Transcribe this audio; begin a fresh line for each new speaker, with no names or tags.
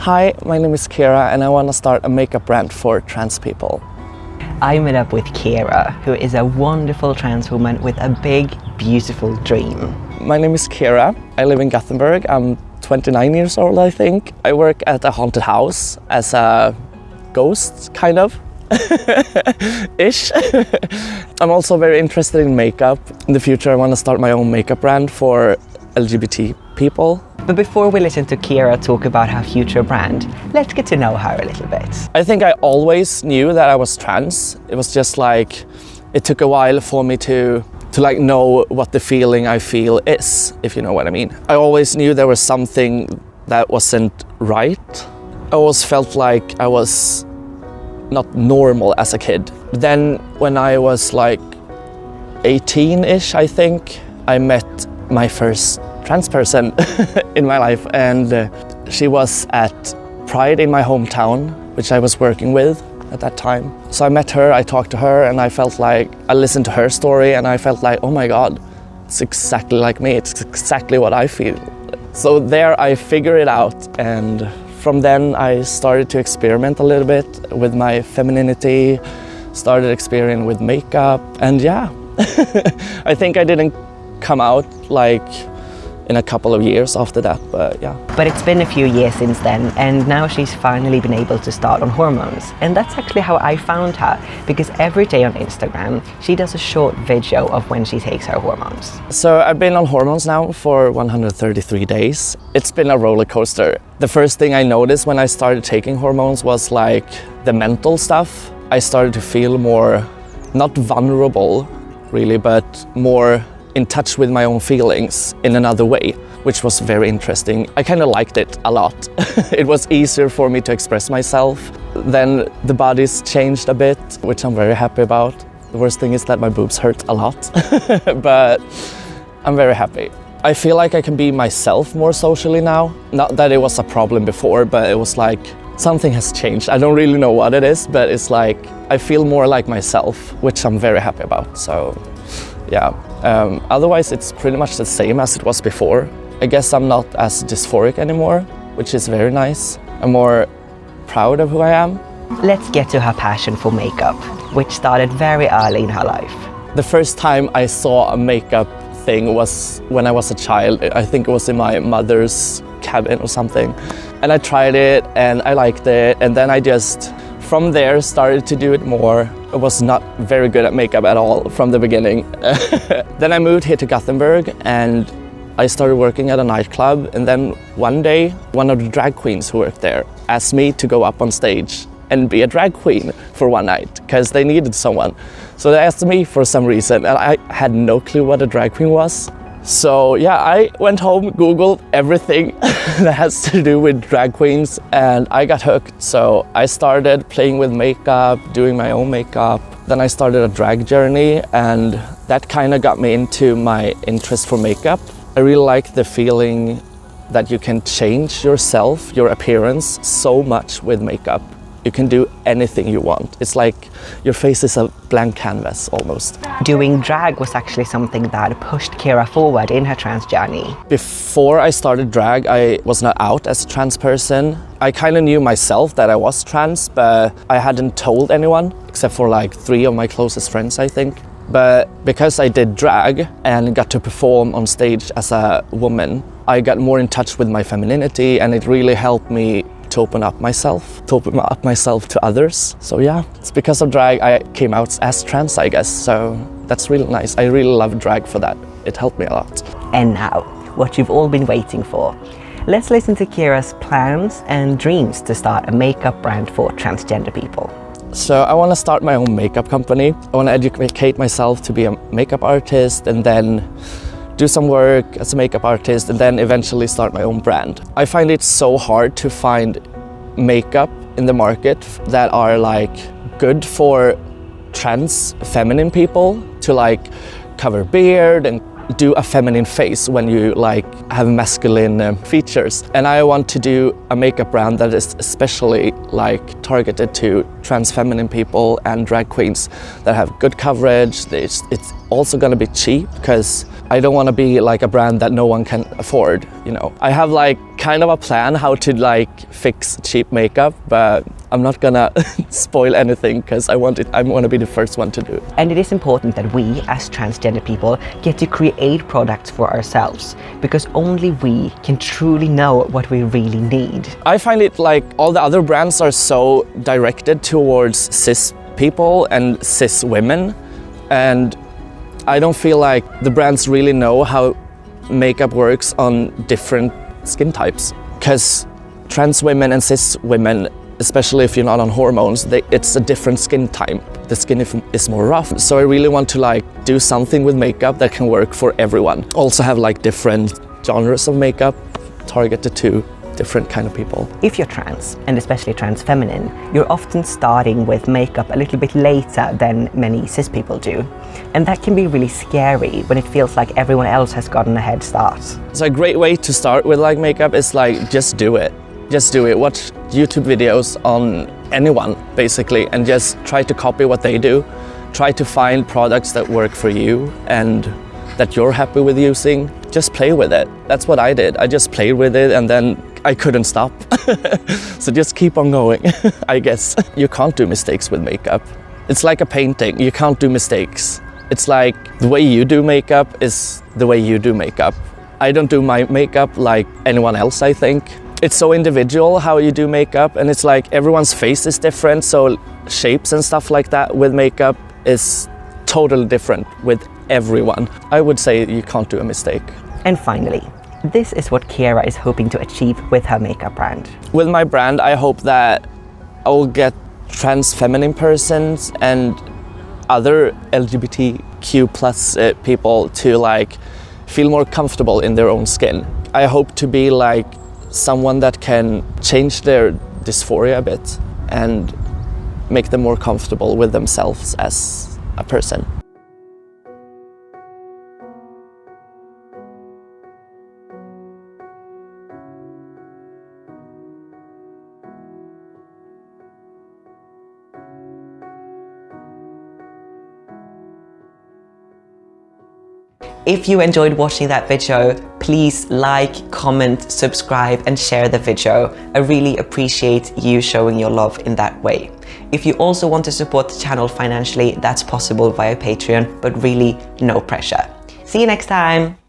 Hi, my name is Kiara and I want to start a makeup brand for trans people.
I met up with Keera, who is a wonderful trans woman with a big, beautiful dream.
My name is Kiara. I live in Gothenburg. I'm 29 years old, I think. I work at a haunted house as a ghost, kind of. Ish. I'm also very interested in makeup. In the future, I want to start my own makeup brand for LGBT people.
But before we listen to Keera talk about her future brand, let's get to know her a little bit.
I think I always knew that I was trans. It was just like, it took a while for me to like know what the feeling I feel is, if you know what I mean. I always knew there was something that wasn't right. I always felt like I was not normal as a kid. Then when I was like 18-ish, I think, I met my first trans person in my life, and she was at Pride in my hometown, which I was working with at that time. So I met her, I talked to her, and I felt like, I listened to her story and I felt like, oh my God, it's exactly like me, it's exactly what I feel. So there I figured it out, and from then I started to experiment a little bit with my femininity, started experimenting with makeup, and yeah, I think I didn't come out like in a couple of years after that, but yeah.
But it's been a few years since then, and now she's finally been able to start on hormones. And that's actually how I found her, because every day on Instagram, she does a short video of when she takes her hormones.
So I've been on hormones now for 133 days. It's been a roller coaster. The first thing I noticed when I started taking hormones was like the mental stuff. I started to feel more, not vulnerable really, but more in touch with my own feelings in another way, which was very interesting. I kind of liked it a lot. It was easier for me to express myself. Then the bodies changed a bit, which I'm very happy about. The worst thing is that my boobs hurt a lot, but I'm very happy. I feel like I can be myself more socially now. Not that it was a problem before, but it was like something has changed. I don't really know what it is, but it's like I feel more like myself, which I'm very happy about. So yeah. Otherwise, it's pretty much the same as it was before. I guess I'm not as dysphoric anymore, which is very nice. I'm more proud of who I am.
Let's get to her passion for makeup, which started very early in her life.
The first time I saw a makeup thing was when I was a child. I think it was in my mother's cabin or something. And I tried it and I liked it. And then I just, from there, started to do it more. I was not very good at makeup at all from the beginning. Then I moved here to Gothenburg and I started working at a nightclub, and then one day one of the drag queens who worked there asked me to go up on stage and be a drag queen for one night because they needed someone. So they asked me for some reason and I had no clue what a drag queen was. So yeah, I went home, Googled everything that has to do with drag queens, and I got hooked. So I started playing with makeup, doing my own makeup. Then I started a drag journey, and that kind of got me into my interest for makeup. I really like the feeling that you can change yourself, your appearance, so much with makeup. You can do anything you want. It's like your face is a blank canvas almost.
Doing drag was actually something that pushed Keera forward in her trans journey.
Before I started drag, I was not out as a trans person. I kind of knew myself that I was trans, but I hadn't told anyone, except for like 3 of my closest friends, I think. But because I did drag and got to perform on stage as a woman, I got more in touch with my femininity, and it really helped me to open up myself to others. So yeah, it's because of drag I came out as trans, I guess. So that's really nice. I really love drag for that. It helped me a lot.
And now, what you've all been waiting for. Let's listen to Keera's plans and dreams to start a makeup brand for transgender people.
So I want to start my own makeup company. I want to educate myself to be a makeup artist, and then do some work as a makeup artist, and then eventually start my own brand. I find it so hard to find makeup in the market that are like good for trans feminine people to like cover beard and do a feminine face when you like have masculine features. And I want to do a makeup brand that is especially like targeted to trans feminine people and drag queens that have good coverage. It's also gonna be cheap, because I don't want to be like a brand that no one can afford, you know. I have like kind of a plan how to like fix cheap makeup, but I'm not gonna spoil anything because I want to be the first one to do it.
And it is important that we, as transgender people, get to create products for ourselves, because only we can truly know what we really need.
I find it like all the other brands are so directed towards cis people and cis women, and I don't feel like the brands really know how makeup works on different skin types. Because trans women and cis women, especially if you're not on hormones, it's a different skin type. The skin is more rough. So I really want to like do something with makeup that can work for everyone. Also have like different genres of makeup targeted to different kind of people.
If you're trans, and especially trans feminine, you're often starting with makeup a little bit later than many cis people do. And that can be really scary when it feels like everyone else has gotten a head start.
So a great way to start with like makeup is like just do it. Just do it. Watch YouTube videos on anyone basically and just try to copy what they do. Try to find products that work for you and that you're happy with using. Just play with it. That's what I did. I just played with it and then I couldn't stop. So just keep on going, I guess. You can't do mistakes with makeup. It's like a painting. You can't do mistakes. It's like the way you do makeup is the way you do makeup. I don't do my makeup like anyone else, I think. It's so individual how you do makeup, and it's like everyone's face is different, so shapes and stuff like that with makeup is totally different with everyone. I would say you can't do a mistake.
And finally, this is what Kiara is hoping to achieve with her makeup brand.
With my brand, I hope that I will get trans feminine persons and other LGBTQ plus people to like feel more comfortable in their own skin. I hope to be like someone that can change their dysphoria a bit and make them more comfortable with themselves as a person.
If you enjoyed watching that video, please like, comment, subscribe and share the video. I really appreciate you showing your love in that way. If you also want to support the channel financially, that's possible via Patreon, but really no pressure. See you next time!